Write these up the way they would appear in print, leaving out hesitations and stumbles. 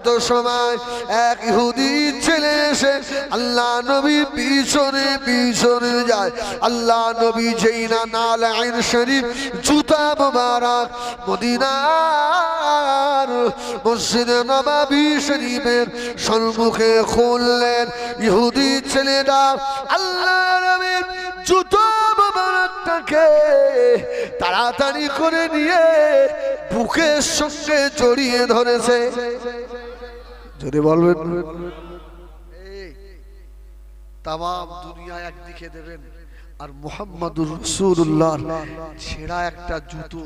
তো সময় এক ইহুদি ছেলে এসে আল্লাহ নবী পিছনে পিছনে যায়। আল্লাহ নবী যেই না নালাইন শরীফ জুতা মোবারক মদিনার মসজিদে নববী শরীফের সম্মুখে খুললেন, ইহুদি ছেলেটা আল্লাহ নবীর জুতা মোবারকটাকে তাড়াতাড়ি করে নিয়ে বুকের সঙ্গে জড়িয়ে ধরেছে। যদি বলবেন তামাম দুনিয়া একদিকে দেবেন আর মুহাম্মাদুর রাসূলুল্লাহর ছেঁড়া একটা জুতো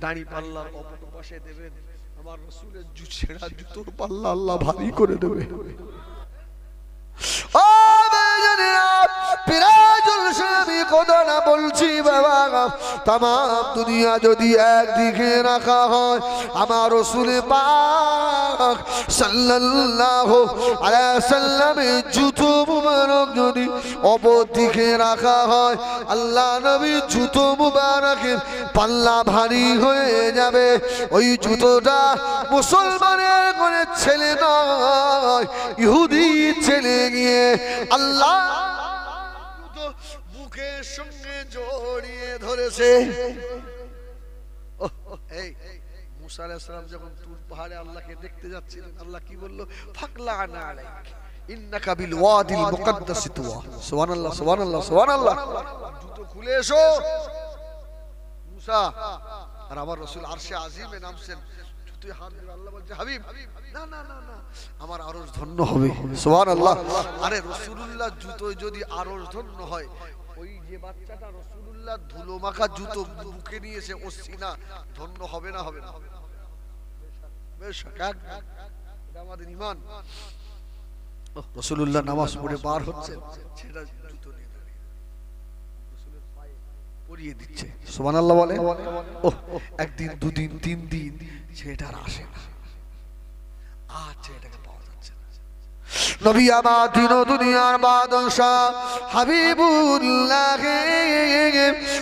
দাড়ি পাল্লার অপর পাশে দেবেন, আমার রাসূলের ছেঁড়া জুতোর পাল্লা আল্লাহ ভারী করে দেবে। ও বেজনিয়া পিরাজুল শামি কোদনা বলছি বাবা, তামাম দুনিয়া যদি একদিকে রাখা হয়, আমার রাসূল পাক সাল্লাল্লাহু আলাইহি সাল্লামের জুতো মুবারক যদি অপর দিকে রাখা হয়, আল্লাহ নবীর জুতো মুবারকের পাল্লা ভারী হয়ে যাবে। ওই জুতোটা মুসলমানের করে ছেলে নয়, ইহুদি ছেলে গিয়ে আল্লাহ বুকের সঙ্গে জড়িয়ে ধরেছে। এই মুসা আলাইহিস সালাম যখন তুর পাহাড়ে আল্লাহকে দেখতে যাচ্ছিলেন, আল্লাহ কি বলল? ফাকলানা আলাইক ইন্নাকা বিল ওয়াদিল মুকদ্দাস তুয়া। সুবহানাল্লাহ সুবহানাল্লাহ সুবহানাল্লাহ। জুতো খুলে এসো মুসা। আর আমার রাসূল আরশে আজিমে নামছেন, জুতোয় হাত দিয়ে আল্লাহ বলছে হাবিব না না না না, আমার আরশ ধন্য হবে। সুবহানাল্লাহ। আরে রাসূলুল্লাহ জুতোয় যদি আরশ ধন্য হয়, ওই যে বাচ্চাটা রাসূলুল্লাহ ধুলো মাখা জুতো বুকে নিয়েছে, ও সিনা ধন্য হবে না? হবে না? বেশ এটা আমাদের ঈমান। রাসূলুল্লাহ নামাজ পড়ে বার হচ্ছে, সেটা জুতো নিয়ে রাসূলের পায়ে পরিয়ে দিচ্ছে। সুবহানাল্লাহ বলে। ও একদিন দুদিন তিন দিন সেটা আসে না, আচ্ছা এটাকে পাওয়া যাচ্ছে না। নবী আমার দিন দুনিয়ার বাদশাহ হাবিবুল্লাহ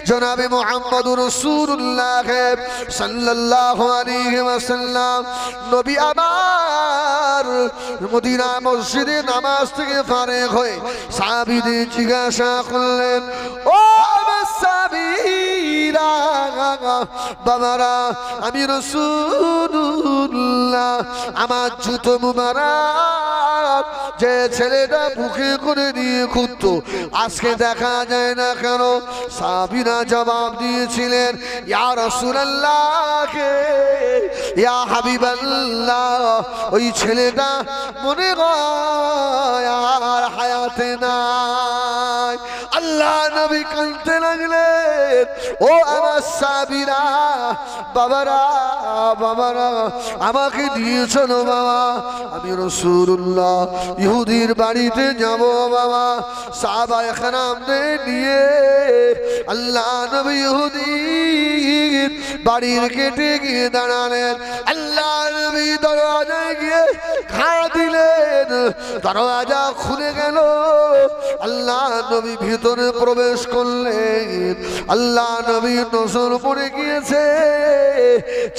জনাবে মুহাম্মদুর রাসূলুল্লাহ সাল্লাল্লাহু আলাইহি ওয়াসাল্লাম, নবী আমার মদিনা মসজিদে নামাজ থেকে ফারেগ হয়ে সাহাবীদের জিজ্ঞাসা করলেন, ও সাহাবীরা বাবারা, আমি রাসূলুল্লাহ আমার জুতো মুবারক যে ছেলেটা বুকে করে নিয়ে ঘুরতো আজকে দেখা যায় না কেন? সাহাবীরা জবাব দিয়েছিলেন, ইয়া রাসূলুল্লাহ ইয়া হাবিবাল্লাহ, ওই ছেলেটা মনে হয় আর হায়াতে নাই। আল্লাহ নবী কাঁদতে লাগলেন, ও আমার সাহাবীরা বাবারা বাবারা, আমাকে নিয়ে চলো বাবা, আমি রাসূলুল্লাহ ইহুদির বাড়িতে যাব বাবা। সাহাবায়ে কেরামদের নিয়ে আল্লাহ নবী ইহুদির বাড়ির গেটে গিয়ে দাঁড়ালেন। আল্লাহ নবী দরজায় গিয়ে ঘা দিলেন, দরজা খুলে গেল। আল্লাহ নবী ভিতরে প্রবেশ করলেন। আল্লাহ নবীর নজর পড়ে গিয়েছে,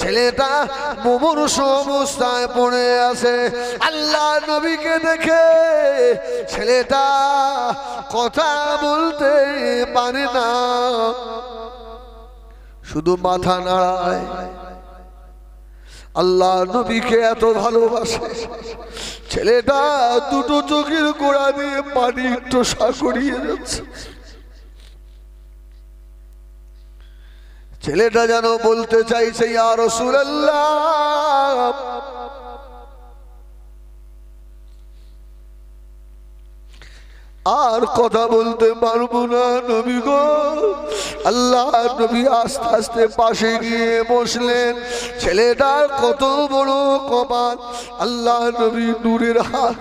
ছেলেটা মুমূর্ষ অবস্থায় পড়ে আছে। আল্লাহ নবীকে দেখে ছেলেটা কথা বলতে পারে না, শুধু মাথা নাড়ায়। আল্লাহ নবীকে এত ভালোবাসে, ছেলেটা দুটো চোখের গোড়া দিয়ে পানি টোসা করিয়ে যাচ্ছে। ছেলেটা যেন বলতে চাইছে, ইয়া রাসূলুল্লাহ আর কথা বলতে পারবো না নবী গো। আল্লাহ নবী আস্তে আস্তে পাশে গিয়ে বসলেন। ছেলেটার কত বড় কপাল, আল্লাহ নবী নূরের হাত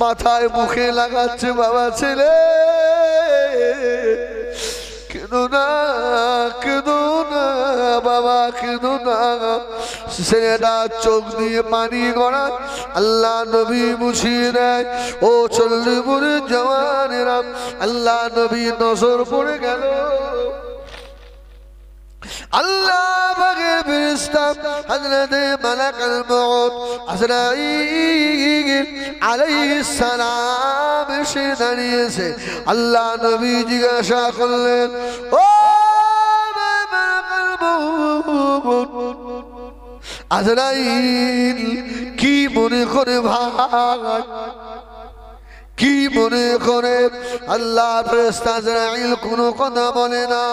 মাথায় মুখে লাগাচ্ছে। বাবা ছেলে কেঁদো না, কেঁদো না বাবা, কেঁদো না। ছেলেটা চোখ দিয়ে পানি গড়া আল্লাহ নবী মুছিয়ে দেয়। ও চল্লিপুরের জওয়ানেরা, আল্লাহ নবী নজর পড়ে গেল। আল্লাহ পাকের ফেরেশতা হযরত মালাকুল মউত আজরাইল আলাইহিস সালাম এসে দাঁড়িয়েছে। আল্লাহ নবী জিজ্ঞাসা করলেন, ও আজরাইল, কি মনে করে ভাই, কি মনে করে? আল্লাহ ফেরেশতা আজরাইল কোনো কথা বলে না।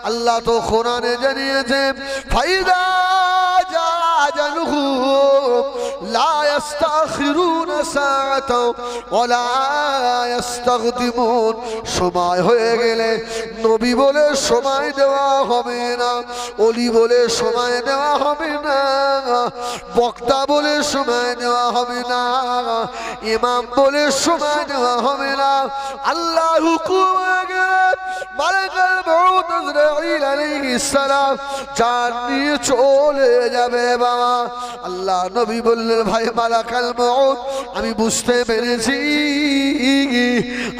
আল্লাহ তো কোরআনে জানিয়েছে, ফাইদা জা আজালুহু লা ইস্তাখিরুনা সাআতাও ওয়া লা ইস্তাকদিমুন। সময় হয়ে গেলে নবী বলে সময় দেওয়া হবে না, ওলি বলে সময় দেওয়া হবে না, বক্তা বলে সময় দেওয়া হবে না, ইমাম বলে সময় দেওয়া হবে না। আল্লাহ হুকুম হয়ে গেলে মালাকুল মউত আজরাইল আলাইহিস সালাম জান নিয়ে চলে যাবে বাবা। আল্লাহ নবী বললেন, ভাই মালাকুল মউত, আমি বুঝতে পেরেছি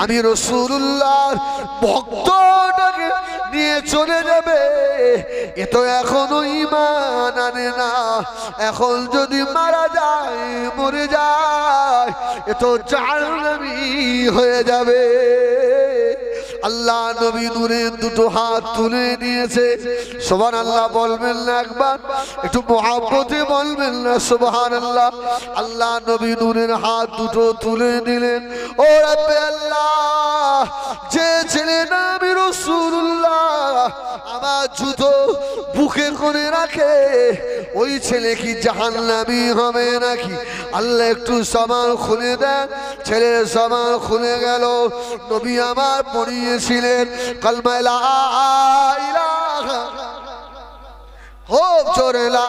আমি রাসূলুল্লাহর ভক্তটাকে নিয়ে চলে যাবে। এ তো এখনো ঈমান আনে না, এখন যদি মারা যায়, মরে যায়, এ তো জাহান্নামী হয়ে যাবে। আল্লাহ নবী নূরের দুটো হাত তুলে নিয়েছে। সুবহানাল্লাহ বলবেন না একবার? একটু মুহাব্বতে বলবেন না সুবহানাল্লাহ? আল্লাহ নবী নূরের হাত দুটো তুলে নিলেন। ও রব্বে আল্লাহ, যে ছেলে নবী রাসূলুল্লাহ আমার জুতো বুকে করে রাখে, ওই ছেলে কি জাহান্নামী হবে নাকি? আল্লাহ একটু সামাল খুলে দেন। ছেলের সামাল খুলে গেল। নবী আমার পড়িয়েছিলেন কালমা লা ইলাহা, খুব জোরে লা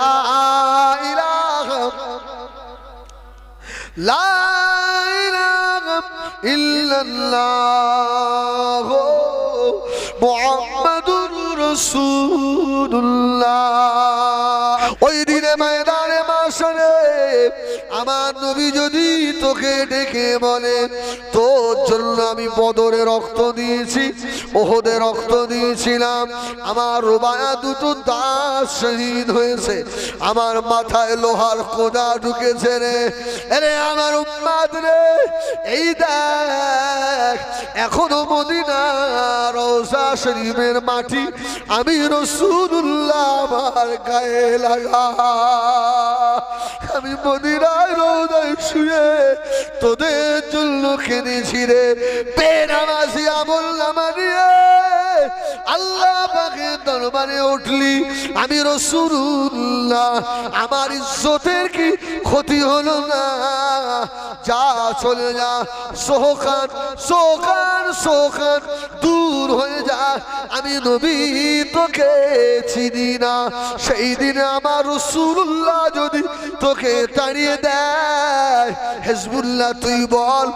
ইলাহা লা ইলাহা ইল্লাল্লাহ মুহাম্মাদুর রাসূলুল্লাহ। ওই দিনে ময়দানে মাশরে আমার নবী যদি তোকে ডেকে বলে, তোর জন্য আমি বদরে রক্ত দিয়েছি, ওহদে রক্ত দিয়েছিলাম, আমার রুবায়া দুটো দাস শহীদ হয়েছে, আমার মাথায় লোহার কোদা ঢুকেছে রে, আরে আমার উম্মত রে, এই দেখ এখনো মদিনা রওজা শরীফের মাটি আমি রাসূলুল্লাহ আমার গায়ে লাগা, আমি মদিনার রওজায় শুয়ে তোদের জন্য কেঁদেছি রে। বেনামাজি আমল নামা নিয়ে আল্লাহ পাকের দরবারে উঠলি, আমি রাসূলুল্লাহ, আমার ইজ্জতের কি ক্ষতি হলো না? যা চলে যা, সোহকান সোহকান সোহকান দূর হয়ে যা, আমি নবী তোকে চিনি না। সেই দিনে আমার রাসূলুল্লাহ যদি তোকে তাড়িয়ে দেয়, হিজবুল্লাহ তুই বল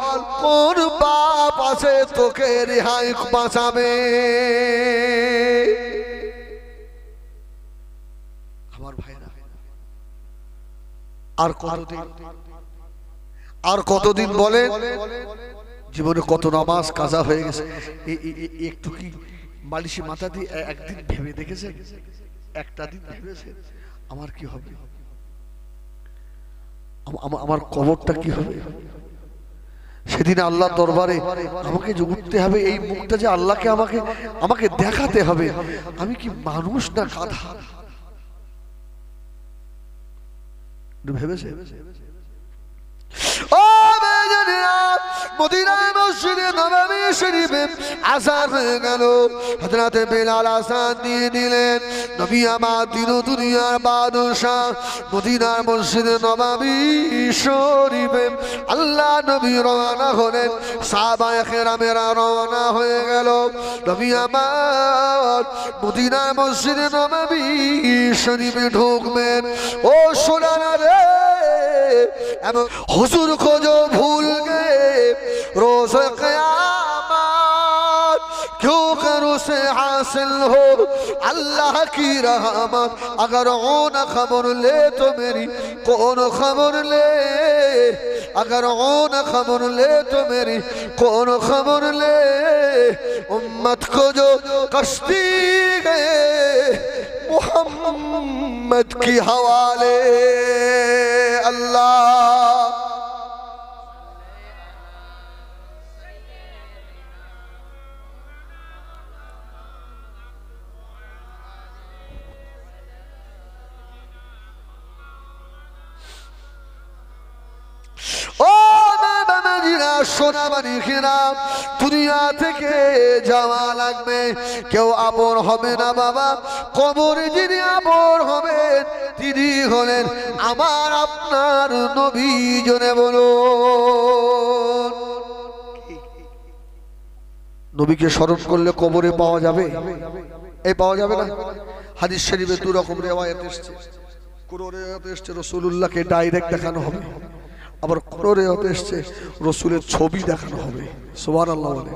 কোন বাপ আছে তোকে রেহাই বাঁচাবে? আমার ভাইরা, আর কতদিন বলে? জীবনে কত নামাজ কাজা হয়ে গেছে, একটু কি মালিশি মাথা দিয়ে একদিন ভেবে দেখেছেন? একটা দিন ভেবেছেন আমার কি হবে, আমার কবরটা কি হবে? সেদিন আল্লাহ দরবারে আমাকে যে উঠতে হবে, এই মুখটা যে আল্লাহকে আমাকে দেখাতে হবে, আমি কি মানুষ না গাধা? ভেবেছে? ও মদিনার মসজিদে নববী শরীফে আযান হয়ে গেল। হযরত বেলাল আযান দিয়ে দিলেন। নবী আমার দিন দুনিয়ার বাদশাহ মদিনার মসজিদে নববী শরীফে আল্লাহ নবী রওনা হলেন। সাহাবায়ে কেরামেরা রওনা হয়ে গেল। নবী আমার মদিনার মসজিদে নববী শরীফে ঢুকবেন। ও সোনারা রে, हुजूर को जो भूल गए रोज़ क़यामत, क्यों कर उसे हासिल हो अल्लाह की रहमत। अगर ओ न खबर ले तो मेरी कौन खबर ले, अगर ओ न खबर ले तो मेरी कौन खबर ले। उम्मत को जो कश्ती गए मोहम्मद की हवाले अल्लाह। সোনা বানিয়েরা দুনিয়া থেকে যাওয়া লাগবে, কেউ আপন হবে না বাবা। কবরে যিনি আপন হবেন তিনি হলেন আমার আপনার নবী। জনে বলুন, নবীকে স্মরণ করলে কবরে পাওয়া যাবে? এই পাওয়া যাবে না। হাদিস শরীফে দু রকম রিওয়ায়াত এসেছে। কোন রিওয়ায়াত এসেছে রাসূলুল্লাহকে ডাইরেক্ট দেখানো হবে, আবার কোন রিওয়ায়াত এসেছে রাসূলের ছবি দেখানো হবে। সুবহানাল্লাহ বলে,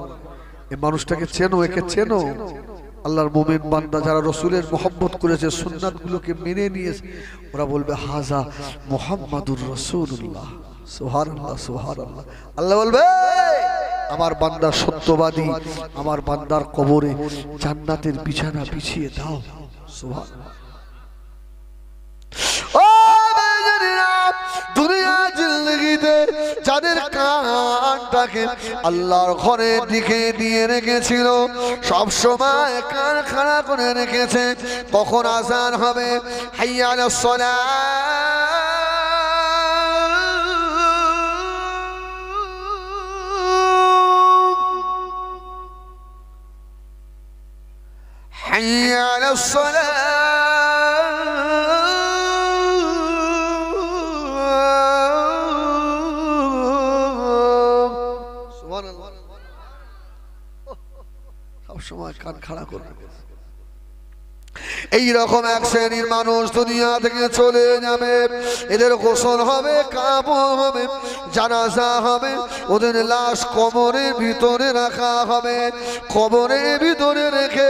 এই মানুষটাকে চেনো, একে চেনো। আল্লাহর মুমিন বান্দা যারা রাসূলের মহব্বত করেছে, সুন্নাতগুলোকে মেনে নিয়েছে, ওরা বলবে হাজা মুহাম্মাদুর রাসূলুল্লাহ। সুবহানাল্লাহ সুবহানাল্লাহ। আল্লাহ বলবে আমার বান্দা সত্যবাদী, আমার বান্দার কবরে জান্নাতের বিছানা বিছিয়ে দাও। সুবহানাল্লাহ। দুনিয়া জিন্দেগিতে যাদের কানটাকে আল্লাহর ঘরের দিকে দিয়ে রেখেছিল, সব সময় কান খাড়া করে রেখেছে, কখন আযান হবে, হাইয়া আলাস সালাহ, হাইয়া আলাস সালাহ, সময় কান খাড়া করবে। এইরকম এক শ্রেণীর মানুষ দুনিয়া থেকে চলে যাবে, এদের গোসল হবে, কাফন হবে, জানাজা হবে, ওদের লাশ কবরের ভিতরে রাখা হবে। কবরের ভিতরে রেখে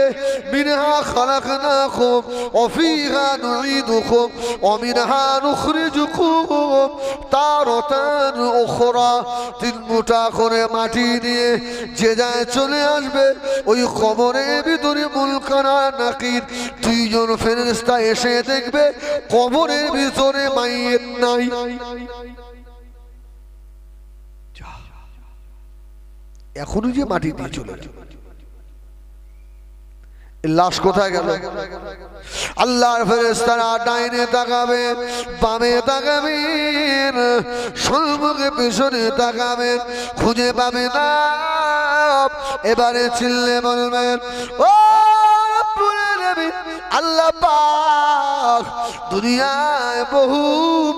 মিনহা খালাকনাকুম ওয়া ফিহা নুঈদুকুম ওয়া মিনহা নুখরিজুকুম তারাতান উখরা, তিন মুঠা করে মাটি দিয়ে যে যায় চলে আসবে। ওই কবরের ভিতরে মুনকার নাকির দুইজন ফেরেশতা এসে দেখবে কবরের ভিতরে মাইয়িত নাই। এখনো যে মাটি দিয়ে চলে যাবে, লাশ কোথায় গেল? আল্লাহর ফেরেশতারা ডাইনে তাকাবে, বামে তাকাবেন, সম্মুখে পিছনে তাকাবেন, খুঁজে পাবে না। এবারে চিল্লে বলবেন ও রব্বুল আলামিন, আল্লাহ পাক দুনিয়ায় বহু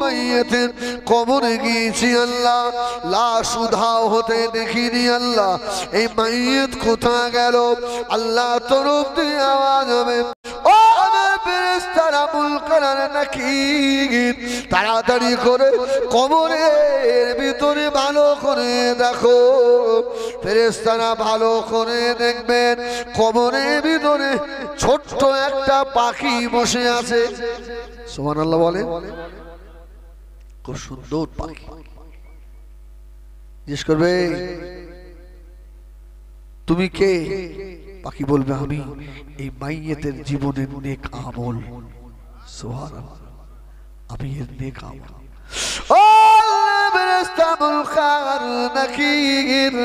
মাইয়িতের কবরে গিয়েছি আল্লাহ, লাশ উধাও হতে দেখিনি আল্লাহ, এই মাইয়িত কোথায় গেল? আল্লাহ তরফ দিয়ে আওয়াজ হবে ও আমার ফেরেশতারা মুনকার নাকির, তাড়াতাড়ি করে কবরের ভিতরে ভালো করে দেখো। ফেরেশতারা ভালো করে দেখবেন কবরের ভিতরে ছোট্ট একটা পাখি বসে আছে। সুবহানাল্লাহ বলে, খুব সুন্দর পাখি। জিজ্ঞেস করবে তুমি কে? পাখি বলবে আমি এই মাইয়িতের জীবনের নেক আমল। সুবহানাল্লাহ, আমি এর নেক আমল। ও ফেরেশতা মুনকার নাকির,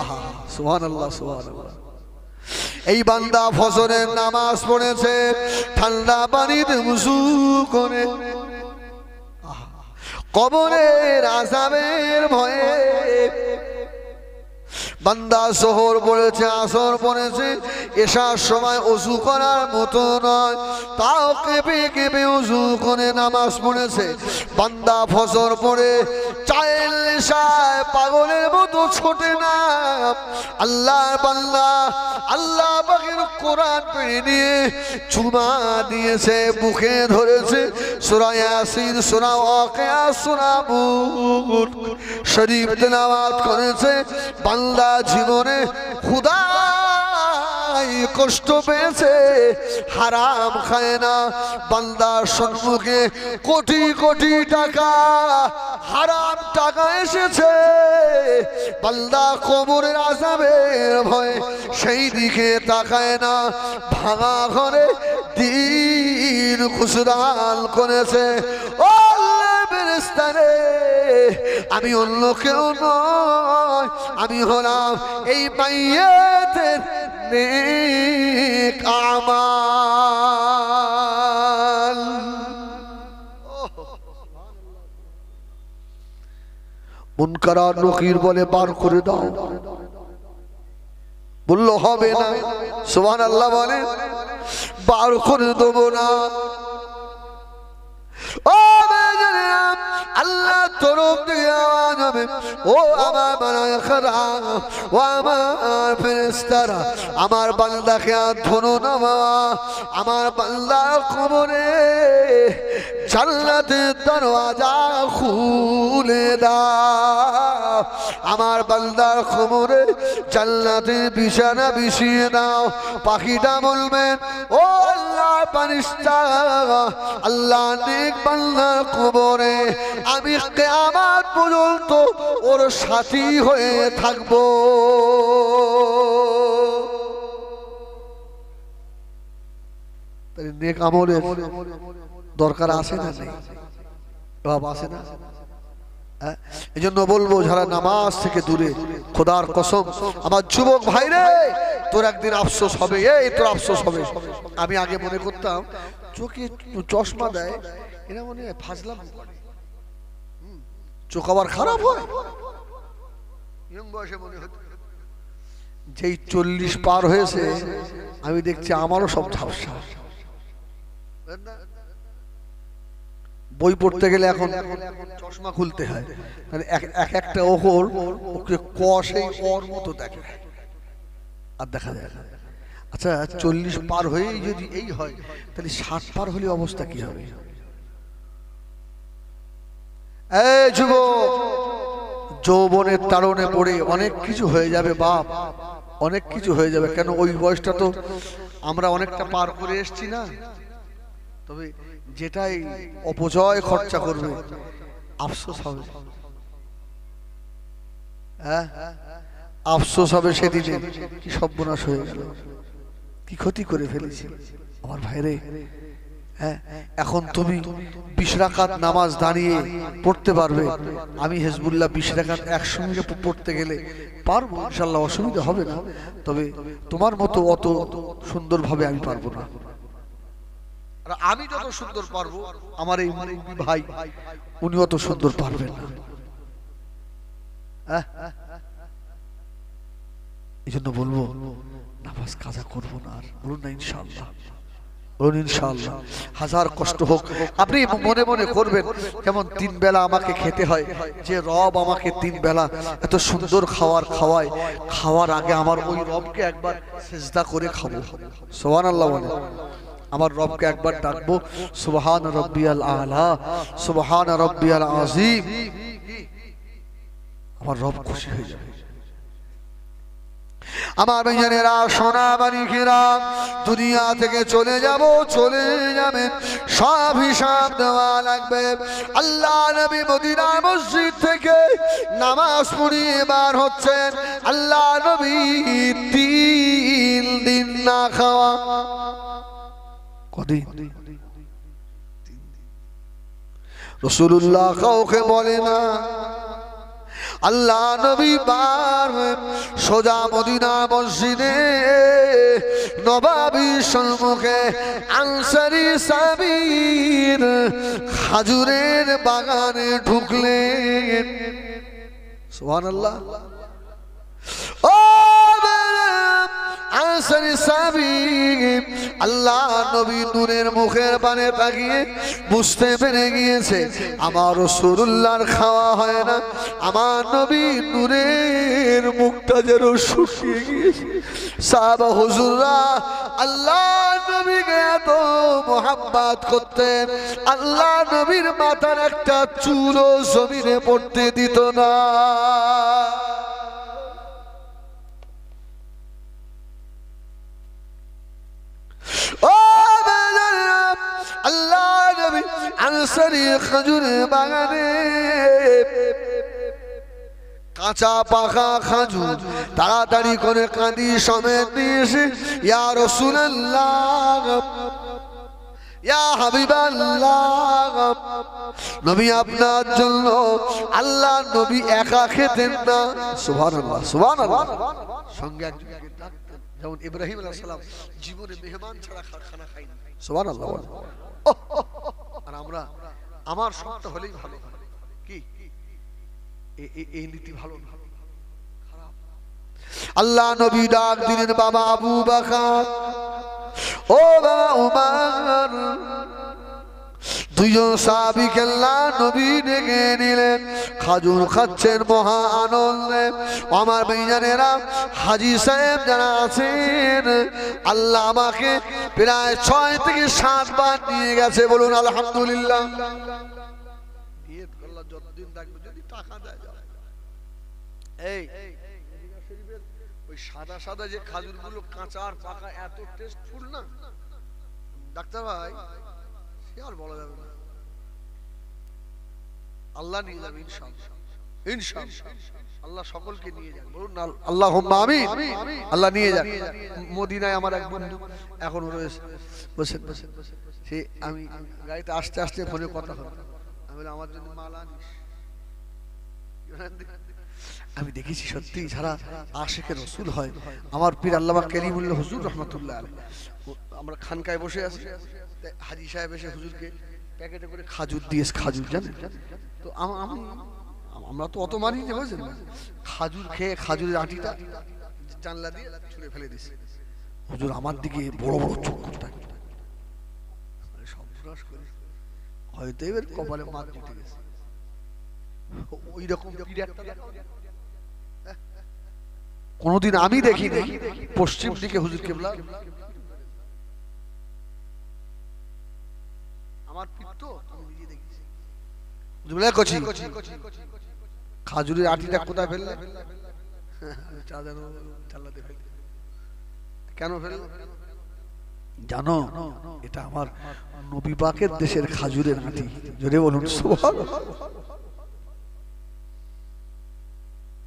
আহা সুবহানাল্লাহ সুবহানাল্লাহ। এই বান্দা ফজরের নামাজ পড়েছে, ঠান্ডা পানিতে ওযু করে, কবরের আযাবের ভয়ে বান্দা যোহর পড়েছে, আসর পড়েছে, এশার সময় ওযু করার মতো নয়, তাও কেঁপে কেঁপে ওযু করে নামাজ পড়েছে। বান্দা ফজর পড়ে চায়ের নেশায় পাগলের মতো ছোটে না, আল্লাহর বান্দা আল্লাহ পাকের কোরআন পড়ে নিয়ে চুমা দিয়েছে, বুকে ধরেছে, সূরা ইয়াসিন, সূরা ওয়াকিয়া, সূরা মুলক শরীফ তেলাওয়াত করেছে। বান্দা জীবনে খুদাই কষ্ট পেয়েছে, হারাম খায় না। বান্দার সম্মুখে কোটি কোটি টাকা হারাম টাকা এসেছে, বান্দা কবরের আযাবের ভয়ে সেই দিকে তাকায় না। ভাঙা ঘরে দিন খুশরাল করেছে। ও আল্লাহর ফেরেশতারে, আমি অন্য কেউ নয়, আমি হলাম এই মাইয়াতের নেক আমাল। মুনকার আর নকির বলে বার করে দাও, বললো হবে না। সুবহানাল্লাহ বলে বার করে দেবো না। ও আল্লাহ তরফ থেকে আওয়াজ হবে, ও আমার মালায়েকারা, ও আমার ফেরেশতারা, আমার বান্দাকে আর ধরো না বাবা, আমার বান্দার কবরে জান্নাতের দরওয়াজা খুলে দাও, আমার বান্দার কবরে জান্নাতের বিছানা বিছিয়ে দাও। পাখিটা বলবেন, ও আল্লাহ ফেরেশতা, আল্লাহ নেক বান্দার কবরে আমি কিয়ামত পর্যন্ত ওর সাথী হয়ে থাকবো। নেক আমলের দরকার আছে না নেই? বাবা আছে না? এই জন্য বলবো যারা নামাজ থেকে দূরে, খোদার কসম আমার যুবক ভাই রে, তোর একদিন আফসোস হবে, এই তোর আফসোস হবে। আমি আগে মনে করতাম চোখে চশমা দেয় এরা মনে হয় ফাজলাম করে, চোখ আবার খারাপ হয়। ইয়ং বয়সে মনে হতো, যেই 40 পার হয়েছে আমি দেখছি আমারও সব ঝাপসা। বই পড়তে গেলে এখন চশমা খুলতে হয়, মানে এক একটা ওহর ওকে কষেই ওর মতো দেখে আর দেখা যায়। আচ্ছা 40 পার হয়ে যদি এই হয় তাহলে 60 পার হলে অবস্থা কি হবে? এই যুবক, যৌবনের তাড়নে পড়ে অনেক কিছু হয়ে যাবে বাপ, অনেক কিছু হয়ে যাবে। কেন ওই বয়সটা তো আমরা অনেকটা পার করে এসছি না? তবে যেটাই অপচয় খরচা করবে আফসোস হবে, হ্যাঁ আফসোস হবে সেদিনে, কি সর্বনাশ হয়ে গেল, কি ক্ষতি করে ফেলেছি আমার ভাইরে। হ্যাঁ এখন তুমি 20 রাকাত নামাজ দাঁড়িয়ে পড়তে পারবে, আমি হিজবুল্লাহ 20 রাকাত একসঙ্গে পড়তে গেলে পারবো ইনশাআল্লাহ, অসুবিধা হবে না। তবে তোমার মতো অত সুন্দরভাবে আমি পারবো না। আর আমি যত সুন্দর পারবো আমার এই ভাই উনি অত সুন্দর পারবেন না। এই জন্য বলবো নামাজ কাজা করবো না, আর বলুন না ইনশাআল্লাহ, বলুন ইনশাআল্লাহ। হাজার কষ্ট হোক আপনি মনে মনে করবেন কেমন 3 বেলা আমাকে খেতে হয়, যে রব আমাকে 3 বেলা এত সুন্দর খাবার খাওয়ায়, খাওয়ার আগে আমার ওই রবকে একবার সিজদা করে খাবো। সুবহানাল্লাহ বলে আমার রবকে একবার ডাকবো, সুবহান রাব্বিয়াল আলা, সুবহান রাব্বিয়াল আযীম, আমার রব খুশি হয়ে যাবে। আমার ভাইজানেরা, সোনা বাড়িরা, দুনিয়া থেকে চলে যাব, চলে যাবে, সব হিসাব দেওয়া লাগবে। আল্লাহ নবী মদিনা মসজিদ থেকে নামাজ পড়িয়ে বার হচ্ছেন, আল্লাহ নবী 3 দিন না খাওয়া। কদিন? রাসূলুল্লাহ কাউকে বলে না। আল্লাহ নবী বার সোজা মদিনা মসজিদে নবাবী সম্মুখে আনসারী সাহাবীর খাজুরের বাগানে ঢুকলেন। সুবহানাল্লাহ। ও আনসারী সাহাবী আল্লাহ নবী নূরের মুখের পানে তাকিয়ে বুঝতে পেরে গিয়েছে আমার রাসূলুল্লাহর খাওয়া হয় না, আমার নবী নূরের মুখটা যেন শুকিয়ে গিয়েছে। সাহাবা হুজুররা আল্লাহ নবীকে এত মোহাব্বত করতেন, আল্লাহ নবীর মাথার একটা চুলও জমিনে পড়তে দিত না। আল্লাহ নবী আনসারী খেজুরের বাগানে কাঁচা পাকা খাজুর তাড়াতাড়ি করে কাঁদি সমেত নিয়ে এসে ইয়া রাসূলুল্লাহ ইয়া হাবিবাল্লাহ নবী আপনার জন্য আল্লাহ নবী একা খেতেন না সুবহানাল্লাহ সুবহানাল্লাহ সঙ্গে একজনকে ডাকতেন যেমন ইব্রাহিম আলাইহিস সালাম জীবনে মেহমান ছাড়া খানা খায়নি সুবহানাল্লাহ আর আমরা আমার সবটা হলেই ভালো কি এই নীতি ভালো খারাপ আল্লাহ নবী ডাক দিলেন বাবা আবু বকর ও বাবা উমর দুইজন সাহাবীকে আল্লাহ নবী ডেকে নিলেন খাজুর খাচ্ছেন মহা আনন্দে আমার ভাইজানেরা হাজী সাহেব যারা আছেন আল্লাহ আমাকে প্রায় 6 থেকে 7 বার নিয়ে গেছে বলুন আলহামদুলিল্লাহ নিয়ত করলে যতদিন থাকবে যদি টাকা দেয় এই মদিনা শরীফের ওই সাদা সাদা যে খাজুরগুলো কাঁচা আর পাকা এত টেস্টফুল না ডাক্তার ভাই সে আর বলা যাবে না আল্লাহ নিয়ে যাবে ইনশাআল্লাহ ইনশাআল্লাহ আল্লাহ সকলকে নিয়ে যাবে বলুন না আল্লাহুম্মা আমিন আল্লাহ নিয়ে যান মদিনায় আমার এক বন্ধু এখন রয়েছে বসে সে আমি গাড়িতে আস্তে আস্তে ফোনে কথা হলো আমি বললাম আমার জন্য মাল আনিস আমি দেখেছি সত্যি যারা আশিকে রাসূল হয় আমার পীর আল্লামা কালিমুল্লাহ হুজুর রাহমাতুল্লাহ আলাইহি আমরা খানকায় বসে আছি হাজী সাহেব এসে হুজুরকে প্যাকেটে করে খাজুর দিয়েছে খাজুর জানেন তো আমরা তো অত মানি না বুঝলেন খাজুর খেয়ে খাজুরের আটিটা জানলা দিয়ে ছুঁড়ে ফেলে দিয়েছে হুজুর আমার দিকে বড় বড় চোখ করতে সব ফ্রাস করে হয়তো এবার কপালে মাছ জুটে গেছে ওই রকম কোনদিন আমি দেখিনি পশ্চিম দিকে হুজুর কেবলা আমার পিত্ত আমি নিজে দেখেছি বুঝলে কচি খাজুরের আটিটা কোথায় ফেললে চালাতে ফেললে কেন ফেললে জানো এটা আমার নবী পাকের দেশের খাজুরের আটি জোরে বলুন সুবহানাল্লাহ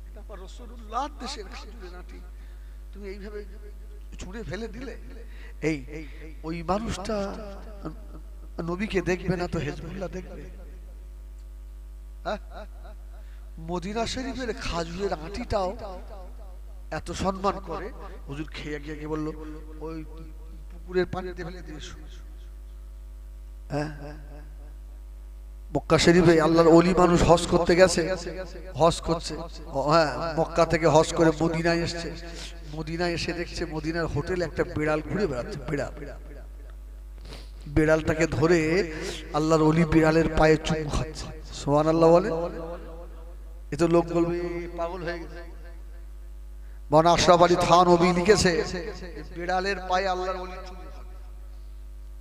এটা আমার রাসূলুল্লাহর দেশের খাজুরের আটি তুমি এইভাবে ছুঁড়ে ফেলে দিলে এই ওই মানুষটা নবীকে দেখবে না তো হিজবুল্লাহ দেখবে মদিনা শরীফের খাজুরের আটিটাও এত সম্মান করে হুজুর খেয়ে গিয়ে বলল ওই পুকুরের পানিতে ফেলে দিয়েছো মক্কা শরীফে আল্লাহর ওলি মানুষ হজ করতে গেছে হজ করছে হ্যাঁ মক্কা থেকে হজ করে মদিনায় এসেছে মদিনায় এসে দেখছে মদিনার হোটেলে একটা বিড়াল ঘুরে বেড়াচ্ছে বিড়াল বিড়ালটাকে ধরে আল্লাহর ওলি বিড়ালের পায়ে চুমু খাচ্ছে সুবহানাল্লাহ বলে এ তো লোক বলবে পাগল হয়ে গেছে মাওলানা আশরাফ আলী থানভী লিখেছে বিড়ালের পায়ে আল্লাহর ওলি চুমু খাবে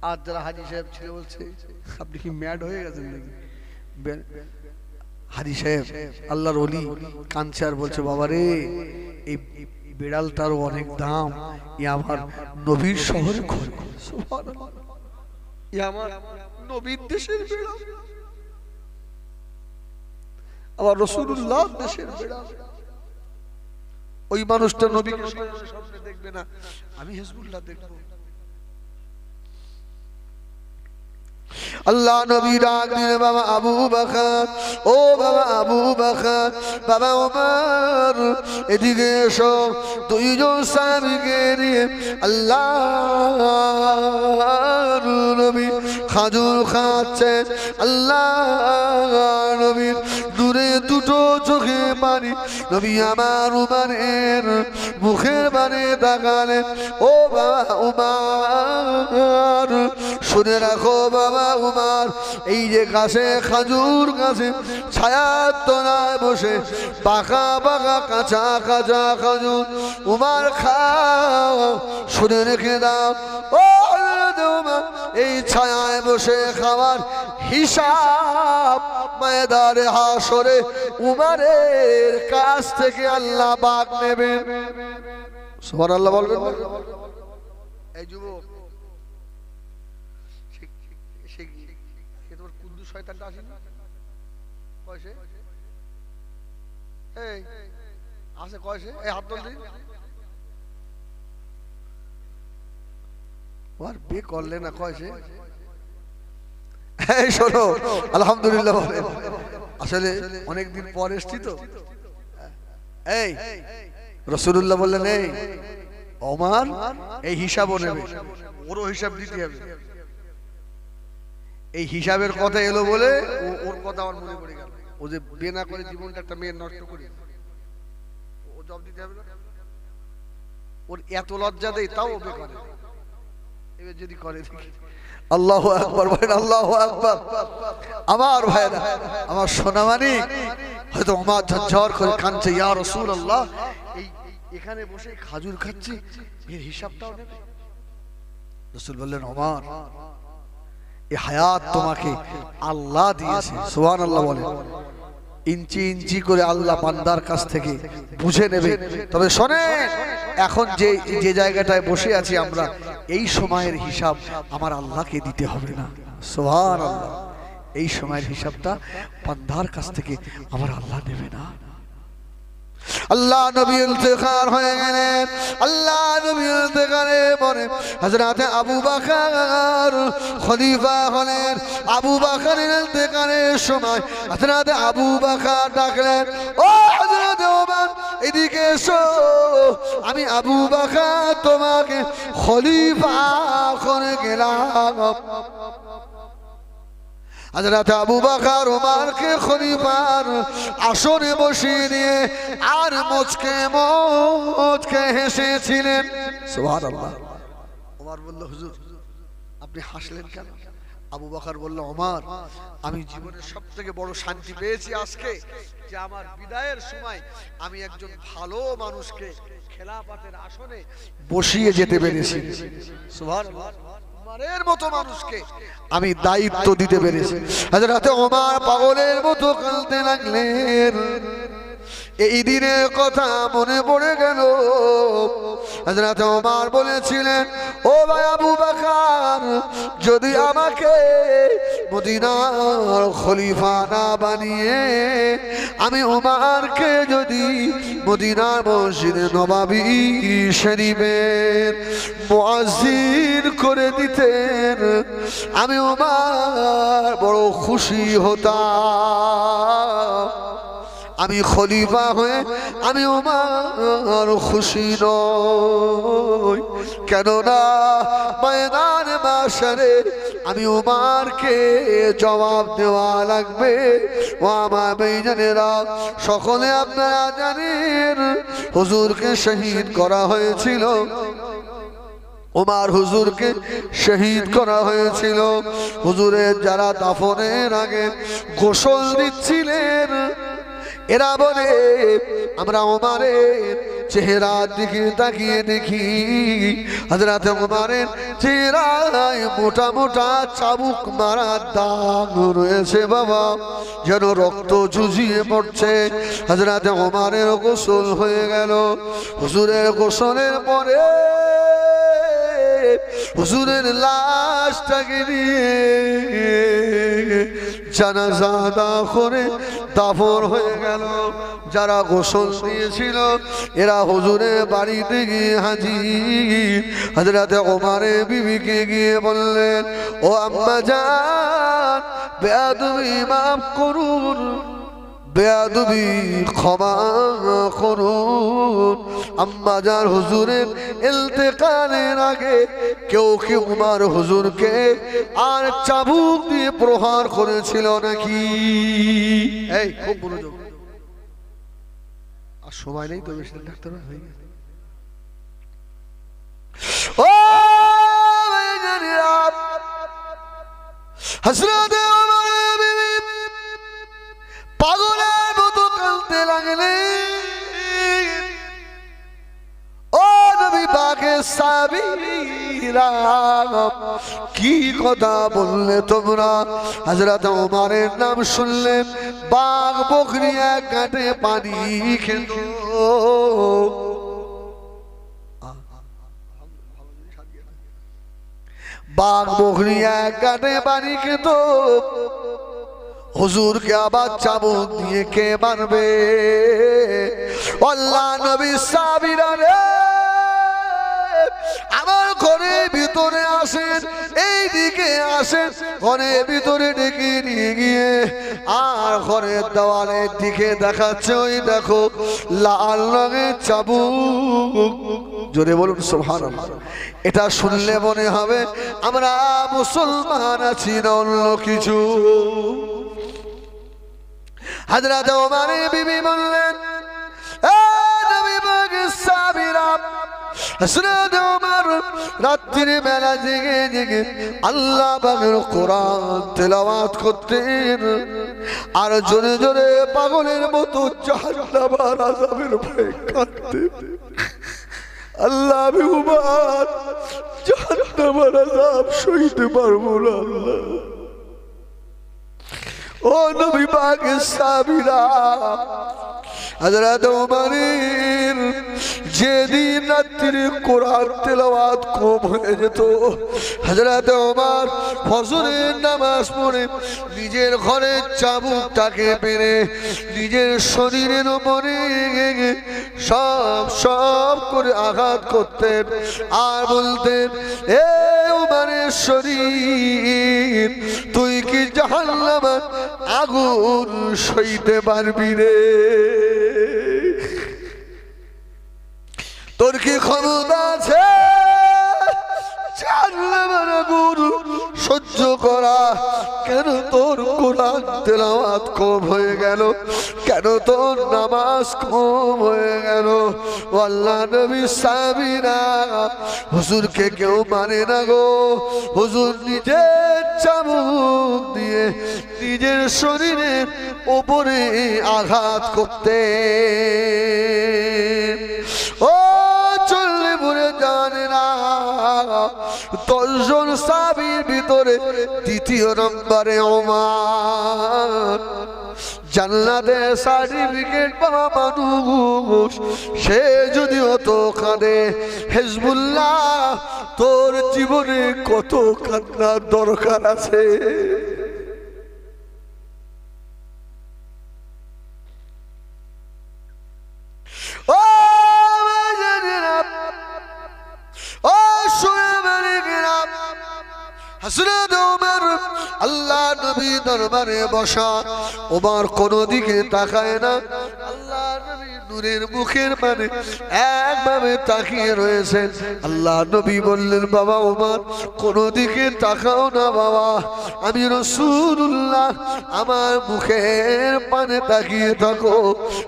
আর যারা হাজী সাহেব ছিল বলছে আপনি কি ম্যাড হয়ে গেছেন নাকি হাজী সাহেব আল্লাহর ওলি কাঁদছে আর বলছে বাবা রে এই বিড়ালটার অনেক দাম ই আমার নবীর শহরে ঘরে সুবহানাল্লাহ ই আমার নবীর দেশের বিড়াল আমার রাসূলুল্লাহ দেশের বিড়াল ওই মানুষটা নবীকে সামনে দেখবে না আমি হিজবুল্লাহ দেখব আল্লাহ নবী ডাক দিলেন বাবা আবু বকর ও বাবা আবু বকর বাবা ওমর এদিকে এসো দুইজন সাহাবীকে নিয়ে আল্লাহর নবী খাজুর খাচ্ছেন আল্লাহ নবীর দূরে দুটো চোখে পানি নবী আমার উমরের মুখের বানে তাকালেন ও বাবা উমর শুনে রাখো বাবা উমর এই যে গাছে খাজুর গাছে ছায়ার তলায় বসে পাকা পাকা কাঁচা কাঁচা খাজুর উমর খাও শুনে রেখে দাও ও এই ছায়ায় বসে খাবার হিসাব ময়দানে হাসরে উমরের কাছ থেকে আল্লাহ পাক নেবেন সুবহানাল্লাহ বলবেন এই যুবক শয়তানটা আসেনি কয়সে এই আছে কয়সে এই হাত তুল দিন আর বে করলে না কয়সে এই শোনো আলহামদুলিল্লাহ বলেন আসলে অনেকদিন পর এসছি তো এই রাসূলুল্লাহ বললেন এই ওমর এই হিসাবও নেবে ওরও হিসাব দিতে হবে এই হিসাবের কথা এলো বলে ওর কথা আমার মনে পড়ে গেল ও যে বিয়ে না করে জীবনটা একটা মেয়ের নষ্ট করে ও জব দিতে হবে না ওর এত লজ্জা দেয় তাও ও বেকার এবার যদি করে দেখি আল্লাহু আকবার বলেন আল্লাহু আকবার আমার ভাইরা আমার সোনামানি হয়তো ওমর ঝরঝর করে কাঁদছে ইয়া রাসূলুল্লাহ এই এখানে বসে খাজুর খাচ্ছি এর হিসাবটাও নেবে রাসূল বললেন ওমর এই হায়াত তোমাকে আল্লাহ দিয়েছে সুবহানাল্লাহ বলেন ইঞ্চি ইঞ্চি করে আল্লাহ বান্দার কাছ থেকে বুঝে নেবে তবে শোনেন এখন যে যে জায়গাটায় বসে আছি আমরা এই সময়ের হিসাব আমার আল্লাহকে দিতে হবে না সুবহানাল্লাহ এই সময়ের হিসাবটা বান্দার কাছ থেকে আমার আল্লাহ নেবে না আল্লাহ নবী ইন্তেকাল হয়ে গেলেন আল্লাহ নবী ইন্তেকালে পরে হযরত আবু বকর খলিফা হলেন আবু বকরের ইন্তেকালের সময় হযরত আবু বকর ডাকলেন ও হযরত ওমর এদিকে এসো আমি আবু বকর তোমাকে খলিফা করে গেলাম হযরত আবু বকর ওমরকে খলিফার আসনে বসিয়ে দিয়ে আর মুচকে হেসেছিলেন সুবহানাল্লাহ ওমর বলল হুজুর আপনি হাসলেন কেন আবু বকর বলল ওমর আমি জীবনের সবথেকে বড় শান্তি পেয়েছি আজকে যে আমার বিদায়ের সময় আমি একজন ভালো মানুষকে খেলাফতের আসনে বসিয়ে যেতে পেরেছি সুবহানাল্লাহ ওমরের মতো মানুষকে আমি দায়িত্ব দিতে পেরেছি হযরত ওমর পাগলের মতো কাঁদতে লাগলেন এই দিনের কথা মনে পড়ে গেল হযরত ওমর বলেছিলেন ও ভাই আবু বকর যদি আমাকে মদিনার খলিফা না বানিয়ে আমি ওমরকে যদি মদিনার মসজিদে নববী শরীফের মুয়াজ্জিন করে দিতেন আমি ওমর বড় খুশি হতাম আমি খলিফা হয়ে আমি ওমর খুশি নই কেননা ময়দানে মাশরে আমি ওমরকে জবাব দেওয়া লাগবে ও আমার ভাইজানেরা সকলে আপনারা জানেন হুজুরকে শহীদ করা হয়েছিল ওমর হুজুরকে শহীদ করা হয়েছিল হুজুরের যারা দাফনের আগে গোসল দিচ্ছিলেন এরা বলে আমরা ওমরের চেহারার দিকে তাকিয়ে দেখি হযরত ওমরের চেহারায় মোটা মোটা চাবুক মারার দাগ রয়েছে বাবা যেন রক্ত ঝুঝিয়ে পড়ছে হযরত ওমরের গোসল হয়ে গেল হুজুরের গোসলের পরে হুজুরের লাশটাকে নিয়ে জানাজা আদা করে দাফন হয়ে গেল যারা গোসল দিয়েছিল এরা হুজুরের বাড়িতে গিয়ে হাজির হযরত ওমরের বিবিকে গিয়ে বললেন ও আম্মা জান বেয়াদবি মাফ করুন বেয়াদবি ক্ষমা করুন আম্মা জান হুজুরের ইন্তেকালের আগে কেউ কি ওমর হুজুরকে আর চাবুক দিয়ে প্রহার করেছিল নাকি এই খুব মনোযোগ আর সময় নেই তো বেশি ডাক্তার হয়ে গেছে ও হযরত ওমরের বিবি পাগলের মতো কাঁদতে লাগলেন ও নবী পাকের সাহাবীরা কি কথা বললে তোমরা হযরত ওমরের নাম শুনলেন বাঘ বকরি এক ঘাটে পানি খেত বাঘ বকরি এক ঘাটে পানি খেত হুজুরকে আবার চাবুক দিয়ে কে মারবে আল্লাহ নবী সাহাবীরা রে আমার ঘরের ভিতরে আসেন, এই দিকে আসেন, ঘরের ভিতরে ডেকে নিয়ে গিয়ে আর ঘরের দেওয়ালের দিকে দেখাচ্ছে, ওই দেখো লাল রঙের চাবুক। জোরে বলুন সুবহানাল্লাহ। এটা শুনলে মনে হবে আমরা মুসলমান আছি না অন্য কিছু। হযরত ওমর বিবি বললেন, এ নবী পাকের সাহাবীরা, হযরত ওমর রাত্রির বেলা জেগে জেগে আল্লাহ পাকের কোরআন তেলাওয়াত করতেন আর জোরে জোরে পাগলের মতো জাহান্নামের আযাবের ভয়ে কাঁদতেন। আল্লাহ আমি ওমর জাহান্নামের আযাব সইতে পারবো না আল্লাহ। ও নবী পাকের সাহাবীরা, হযরত ওমরের যেদিন রাত্রিরে কোরআন তেলাওয়াত কম হয়ে যেত, হযরত ওমর ফজরের নামাজ পড়ে নিজের ঘরের চাবুকটাকে পেরে নিজের শরীরের উপরে সব সব করে আঘাত করতেন আর বলতেন, এ ওমরের শরীর, তুই কি জাহান্নামের আগুন সইতে পারবি রে? তোর কি ক্ষমতা আছে জাহান্নামের আগুন সহ্য করা? কেন তোর কোরআন তেলাওয়াত কম হয়ে গেল? কেন তোর নামাজ কম হয়ে গেল? আল্লাহ নবী সাহাবীরা, হুজুরকে কেউ মানে না গো। হুজুর নিজের চাবুক দিয়ে নিজের শরীরের উপরে আঘাত করতে। ও চললে বুড়ে জানে না, 10 জন সাহাবীর ভিতরে দ্বিতীয় নম্বরে ওমর। জান্নাতে সার্টিফিকেট পাওয়া মানুষ, সে যদি অত কাঁদে, হিজবুল্লাহ তোর জীবনে কত কান্নার দরকার আছে? ও হযরত ওমর আল্লাহ নবী দরবারে বসা, ওমর কোনো দিকে তাকায় না, আল্লাহ নবী নূরের মুখের মানে একভাবে তাকিয়ে রয়েছেন। আল্লাহ নবী বললেন, বাবা ওমর কোনো দিকে তাকাও না বাবা, আমি রাসূলুল্লাহ, আমার মুখের পানে তাকিয়ে থাকো।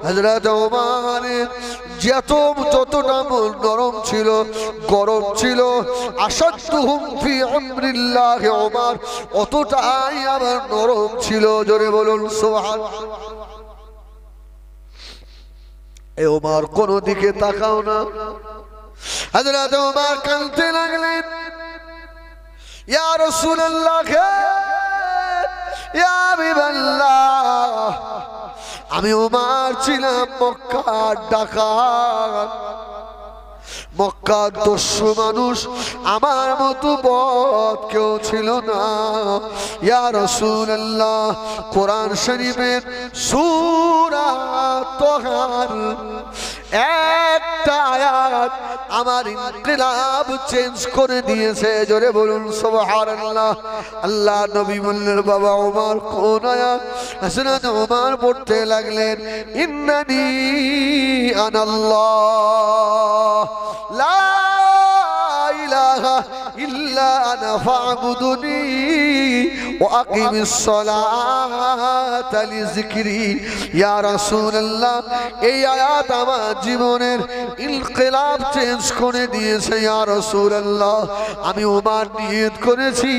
হযরত ওমরের যতটা মন নরম ছিল, গরম ছিল, আসাদুহুম ফি আমরিল্লাহ ওমর অতটাই আবার নরম ছিল। জোরে বলুন সুবহানাল্লাহ। এ ওমর কোন দিকে তাকাও না। হযরত ওমর কাঁদতে লাগলেন, ইয়া রাসূলুল্লাহ, ইয়া হাবিবাল্লাহ, আমি ওমর ছিলাম মক্কার ডাকাত, মক্কার দস্যু মানুষ, আমার মতো বদ কেউ ছিল না। ইয়া রাসূলুল্লাহ, কোরআন শরীফের সূরা তাহার একটা আয়াত আমার ইনকিলাব চেঞ্জ করে দিয়েছে। জোরে বলুন সুবহানাল্লাহ। আল্লাহ নবী বললেন, বাবা ওমর কোন আয়াত? হযরত ওমর পড়তে লাগলেন, ইন্নানি আনাল্লাহ লা ইলাহা ইল্লা আনা ফা'বুদুনি ওয়া আকিমিস সালাতা লিযিকরি। ইয়া রাসূলুল্লাহ, এই আয়াত আমার জীবনের ইনকিলাব চেঞ্জ করে দিয়েছে। ইয়া রাসূলুল্লাহ, আমি ওমর নিয়ত করেছি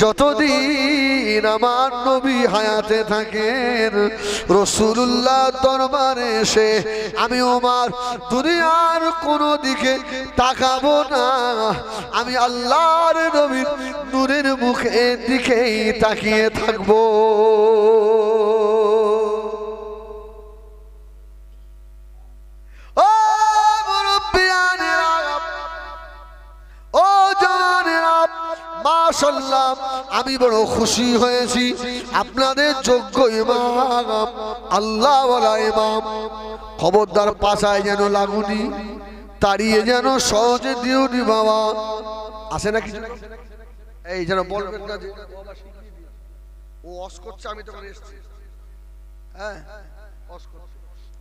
যতদিন আমার নবী হায়াতে থাকেন, রাসূলুল্লাহ দরবারে এসে আমি ওমর দুনিয়ার কোনো দিকে তাকাবো না, আমি আল্লাহর নবীর নূরের মুখের দিকেই তাকিয়ে থাকবো। ও মুরব্বিয়ানেরা, ও জানেরা, মাশাআল্লাহ, আমি বড় খুশি হয়েছি। আপনাদের যোগ্য ইমাম, আল্লাহওয়ালা ইমাম খবরদার পাছায় যেন লাগুনি, তাড়িয়ে যেন সহজে দিওনি বাবা। আসে না কিছু? এই যেন বলবেন না যে ও অস করছে, আমি তখন এসছি। হ্যাঁ, অস করছে,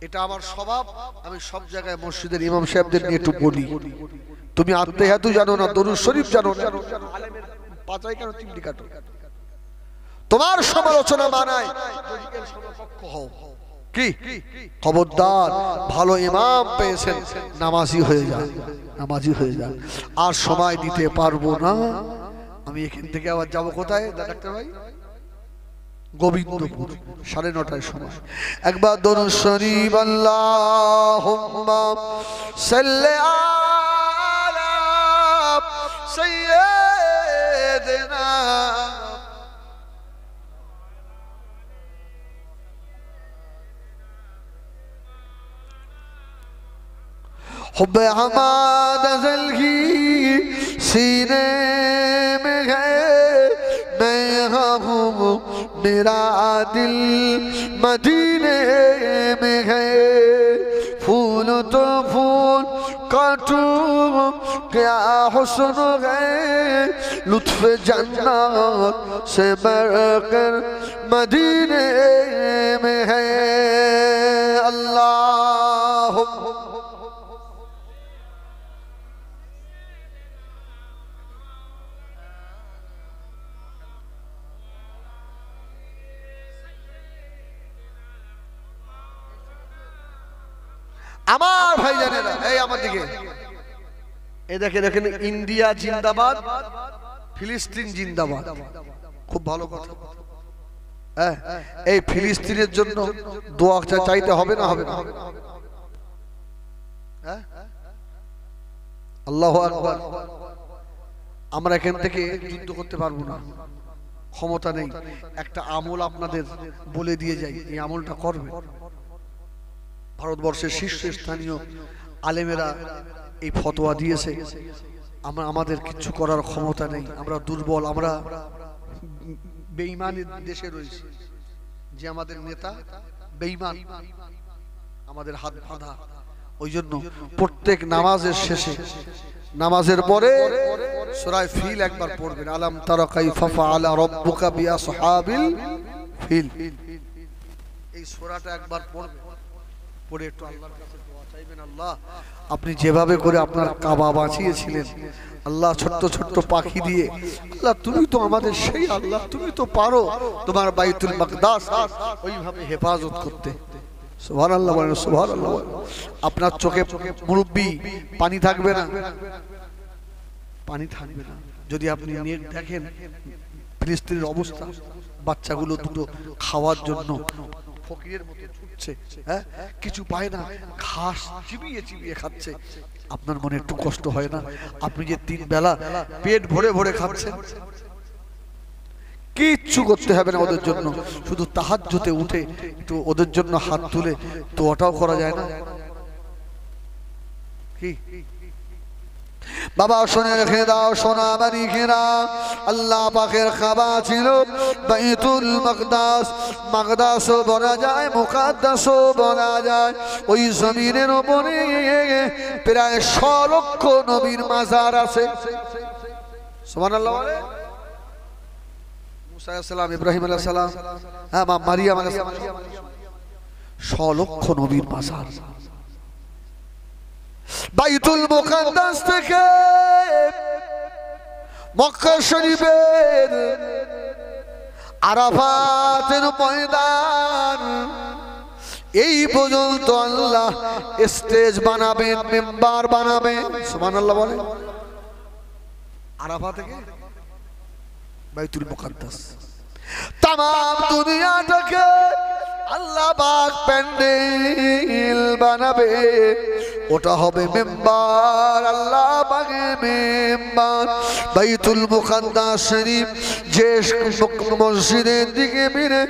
এটা আমার স্বভাব। আমি সব জায়গায় মসজিদের ইমাম সাহেবদের নিয়ে একটু বলি, তুমি আত্মেহাতু জানো না, দরুদ শরীফ জানো না, আলেমের পাছায় কেন চিমটি কাটো? তোমার সমালোচনা মানায় যদি সমকক্ষ হও। কি খবরদার, ভালো ইমাম পেয়েছেন, নামাজি হয়ে যান, নামাজি হয়ে যান। আর সময় দিতে পারবো না আমি। এখান থেকে আবার যাবো কোথায় ডাক্তার ভাই? গোবিন্দপুর, 9:30টায় সময়। একবার দরুদ শরীফ আল্লাহুম্মা সাল্লি আলা সাইয়্যিদিনা हुब्ब हमाद ज़ल्ही सीने में है, मैं हूँ मेरा दिल मदीने में है। फूल तो फूल काटूं क्या हुस्न है, लुत्फ़ जन्नत से बढ़कर मदीने में है। अल्लाह আমার ভাই জানেরা, এই আমার দিকে এই দেখে, দেখেন ইন্ডিয়া জিন্দাবাদ, ফিলিস্তিন জিন্দাবাদ। খুব ভালো কথা। হ্যাঁ, এই ফিলিস্তিনের জন্য দোয়া চাইতে হবে না? হবে না? হ্যাঁ, আল্লাহু আকবার। আমরা এখান থেকে যুদ্ধ করতে পারবো না, ক্ষমতা নেই। একটা আমল আপনাদের বলে দিয়ে যাই, এই আমলটা করবে। ভারতবর্ষের শীর্ষস্থানীয় আলেমেরা এই ফতোয়া দিয়েছে। আমাদের কিছু করার ক্ষমতা নেই, আমরা দুর্বল, আমরা বেঈমানের দেশে রয়েছি। যে আমাদের নেতা বেঈমান, আমাদের হাত বাঁধা। ওই জন্য প্রত্যেক নামাজের শেষে, নামাজের পরে সূরা ফিল একবার পড়বেন। আলাম তারা কাইফা ফাআলা রাব্বুকা বিআসহাবিল ফিল, এই সূরাটা একবার পড়বেন। পড়ে একটু আল্লাহর কাছে দোয়া চাইবেন, আল্লাহ আপনি যেভাবে করে আপনার কাবা বাঁচিয়েছিলেন, আল্লাহ ছোট্ট ছোট্ট পাখি দিয়ে, আল্লাহ তুমি তো আমাদের সেই আল্লাহ, তুমি তো পারো তোমার বাইতুল মাকদাস ওইভাবে হেফাজত করতে। সুবহানাল্লাহ বলেন, সুবহানাল্লাহ। আপনার চোখে মুরব্বি পানি থাকবে না, পানি থাকবে না যদি আপনি দেখেন ফিলিস্তিনের অবস্থা। বাচ্চাগুলো দুটো খাওয়ার জন্য ফকিরের মতো ছুটছে, হ্যাঁ, কিছু পায় না, ঘাস চিবিয়ে চিবিয়ে খাচ্ছে। আপনার মনে একটু কষ্ট হয় না? আপনি যে 3 বেলা পেট ভরে ভরে খাচ্ছেন, কিচ্ছু করতে হবে না ওদের জন্য, শুধু তাহাজ্জুদে উঠে একটু ওদের জন্য হাত তুলে তো ওটাও করা যায় না? কি বাবা শুনে রেখে দাও, সোনা মানিকেরা, আল্লাহ পাকের কাবা ছিল বাইতুল মাকদাস। মাকদাসও বলা যায়, মুকাদ্দাসও বলা যায়। ওই জমিনের উপরে প্রায় 100 লক্ষ নবীর মাজার আছে। সুবহানাল্লাহ বলে। মুসা আলাইহিস সালাম, ইব্রাহিম আলাইহিস সালাম, হ্যাঁ, মা মারিয়াম আলাইহিস সালাম, 100 লক্ষ নবীর মাজার। বাইতুল মুকাদ্দাস থেকে মক্কা শরীফের আরাফাতের ময়দান এই পর্যন্ত আল্লাহ স্টেজ বানাবেন, মেম্বার বানাবেন। সুবহানাল্লাহ বলে। আরাফা থেকে বাইতুল মুকাদ্দাস, তামাম দুনিয়াটাকে আল্লাহ পাক প্যান্ডেল বানাবে, ওটা হবে মেম্বার, আল্লাহ পাকের মেম্বার। বাইতুল মুকাদ্দাস শরীফ যে মসজিদের দিকে ফিরে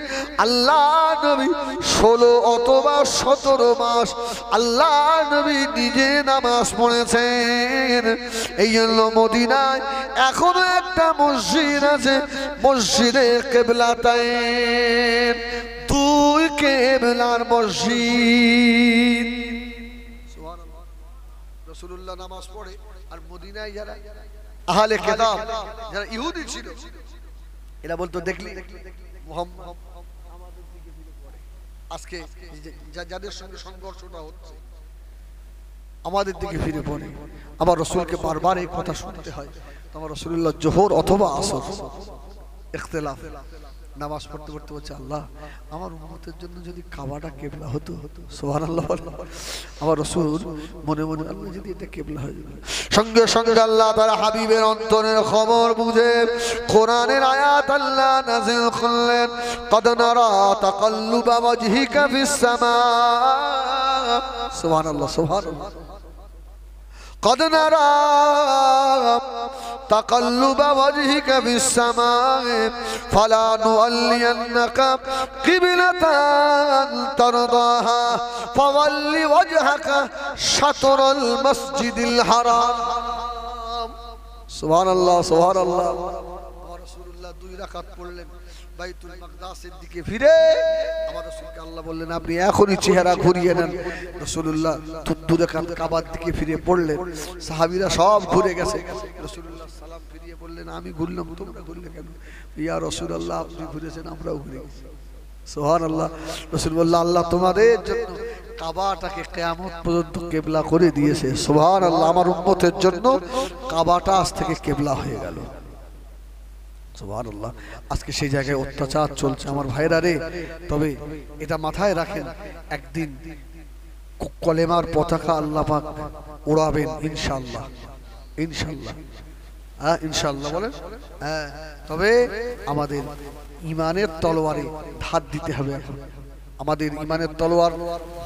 আল্লাহ নবী 16 অথবা 17 মাস আল্লাহ নবী নিজে নামাজ পড়েছেন। এই জন্য মদিনায় এখনো একটা মসজিদ আছে, মসজিদে কিবলাতাইন। 2 কেবলার মসজিদ। সুবহানাল্লাহ। রাসূলুল্লাহ নামাজ পড়ে আর মদিনায় যারা আহলে কিতাব যারা ইহুদি ছিল এরা বলতো দেখলি মুহাম্মদ আমাদের দিকে ফিরে পড়ে। আজকে যাদের সঙ্গে সংঘর্ষটা হচ্ছে আমাদের দিকে ফিরে পড়ে। আমার রাসূলকে বারবার এই কথা শুনতে হয়। আমার রাসূলুল্লাহ জোহর অথবা আসর ইখতিলাফ নামাজ পড়তে পড়তে বলছে আল্লাহ আমার উম্মতের জন্য যদি কাবাটা কিবলা হতো। সুবহানাল্লাহ। আমার রাসূল মনে মনে আল্লাহ যদি এটা কিবলা হয়ে যেত। সঙ্গে সঙ্গে আল্লাহ তার হাবিবের অন্তরের খবর বুঝে কোরআনের আয়াত আল্লাহ নাযিল করলেন قد نرى تقلب وجهك في السماء। সুবহানাল্লাহ সুবহানাল্লাহ। قد نرى تقلب وجهك في السماء فلنولينك قبلة ترضاها فول وجهك شطر المسجد الحرام। سبحان الله سبحان الله। রাসূলুল্লাহ 2 রাকাত পড়লেন বাইতুল মাকদাসের দিকে ফিরে। আমার রাসূলকে আল্লাহ বললেন আপনি এখনই চেহারা ঘুরিয়ে নেন। রাসূলুল্লাহ 2 রাকাত কাবার দিকে ফিরে পড়লেন। সাহাবীরা সব ঘুরে গেছে। রাসূলুল্লাহ সালাম ফিরিয়ে বললেন আমি ঘুরলাম তোমরা ঘুরলে কেন? ইয়া রাসূলুল্লাহ আপনি ঘুরেছেন আমরাও ঘুরে গেছি। সুবহানাল্লাহ। রাসূল বললেন আল্লাহ তোমাদের জন্য কাবাটাকে কিয়ামত পর্যন্ত কিবলা করে দিয়েছে। সুবহানাল্লাহ। আমার উম্মতের জন্য কাবাটা আজ থেকে কিবলা হয়ে গেল। সুবহানাল্লাহ। আজকে সেই জায়গায় অত্যাচার চলছে আমার ভাইরা রে। তবে এটা মাথায় রাখেন একদিন কলেমার পতাকা আল্লাহ পাক উড়াবেন ইনশাআল্লাহ। ইনশাআল্লাহ। হ্যাঁ ইনশাআল্লাহ বলেন। হ্যাঁ তবে আমাদের ঈমানের তলোয়ারে ধার দিতে হবে। এখন আমাদের ঈমানের তলোয়ার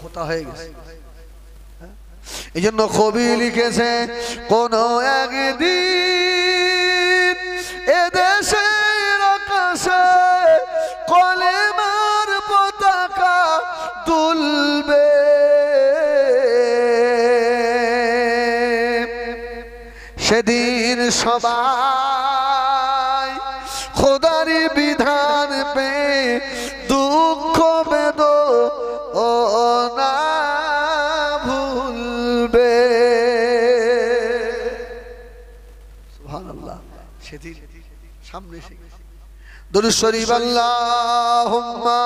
হোতা হয়ে গেছে। এই জন্য কবি লিখেছে কোন একদিন এদেশের আকাশে কলেমার পতাকা দুলবে। সেদিন সবাই খোদার বিধান পে দুঃখ বেদনা ভুলবে। সুবহানাল্লাহ। সেদিন সামনে এসে গেছে। দুরূদ শরীফ আল্লাহুম্মা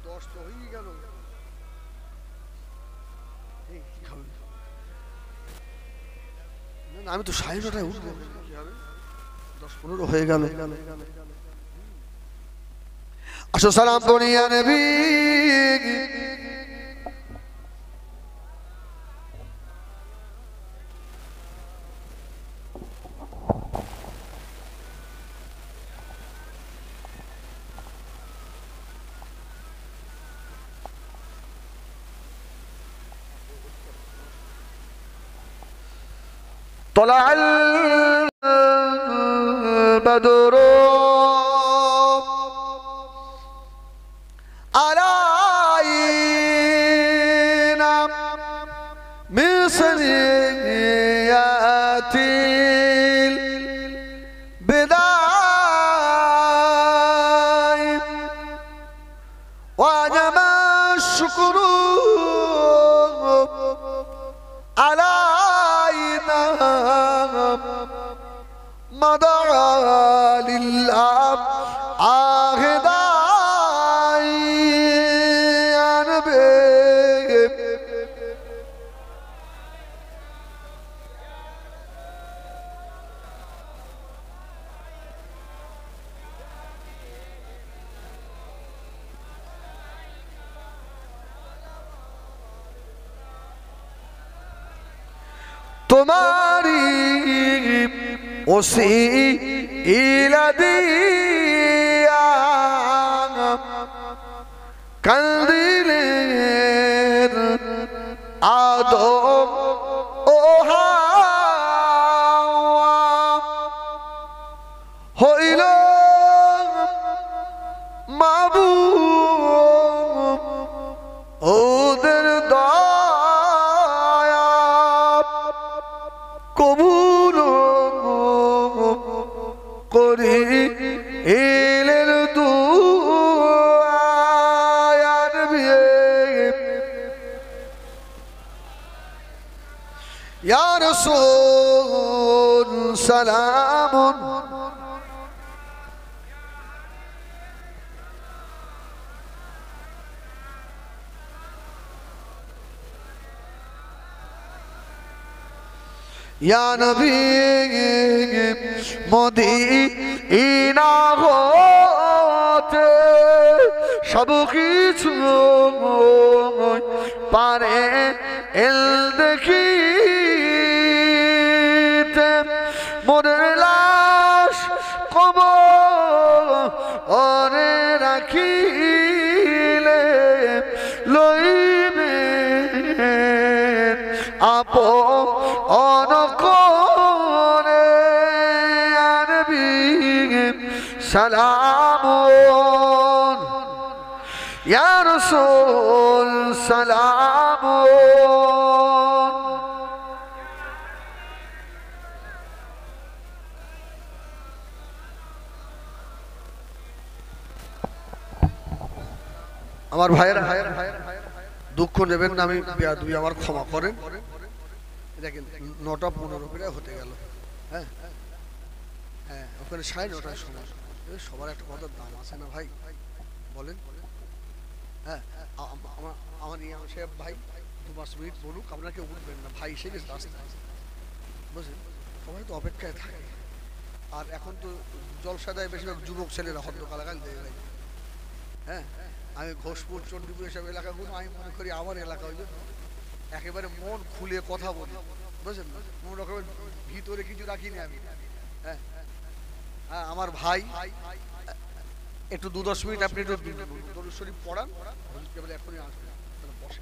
10 তো হয়ে গেল। আমি তো 9:30টায় উঠবো। কি হবে 10-15 হয়ে গেল। আসো সালাম পড়ি ইয়া নবী। طلع البدر علينا من ثنيات البداية وجب الشكر علينا مدعى للأب عهداي يا نبي तुम्हारी उसी इला दिया कंदिलेर आदो ओ हावा হইল মাবুদ ওদের দয়া কবুল করি ইয়া রাসূল সালামুন ইয়া নবী মদিনা হতে সব কিছু পারে এল দেখিতে মোদের লাশ কবরে রাখিলে লইবে আপন করে নবী সালামুন ইয়া রাসূল সালামুন। আমার ভাইয়েরা দুঃখ নেবেন না, আমি দুই আমার ক্ষমা করেন। দেখেন 9:15 হতে গেল। হ্যাঁ হ্যাঁ, ওখানে 9:30টার সময়। সবার একটা কথার দাম আছে না ভাই, বলেন? হ্যাঁ, আমার ইমাম সাহেব ভাই 2-5 মিনিট বলুক, আপনারা কেউ উঠবেন না ভাই, এসে গেছে রাস্তায়, বুঝলেন? সবাই তো অপেক্ষায় থাকে। আর এখন তো জলসা দেয় বেশিরভাগ যুবক ছেলেরা, হদ্দ কালাগাল দেয় ভাই। হ্যাঁ, আমি ঘোষপুর চণ্ডীপুর এসব এলাকাগুলো আমি মনে করি আমার এলাকা, ওই জন্য একেবারে মন খুলে কথা বলি, বুঝলেন না? কোন রকমের ভিতরে কিছু রাখিনি আমি। হ্যাঁ হ্যাঁ, আমার ভাই একটু 2-10 মিনিট আপনি একটু দরুদ শরীফ পড়ান, এখনই আসবেন, বসে।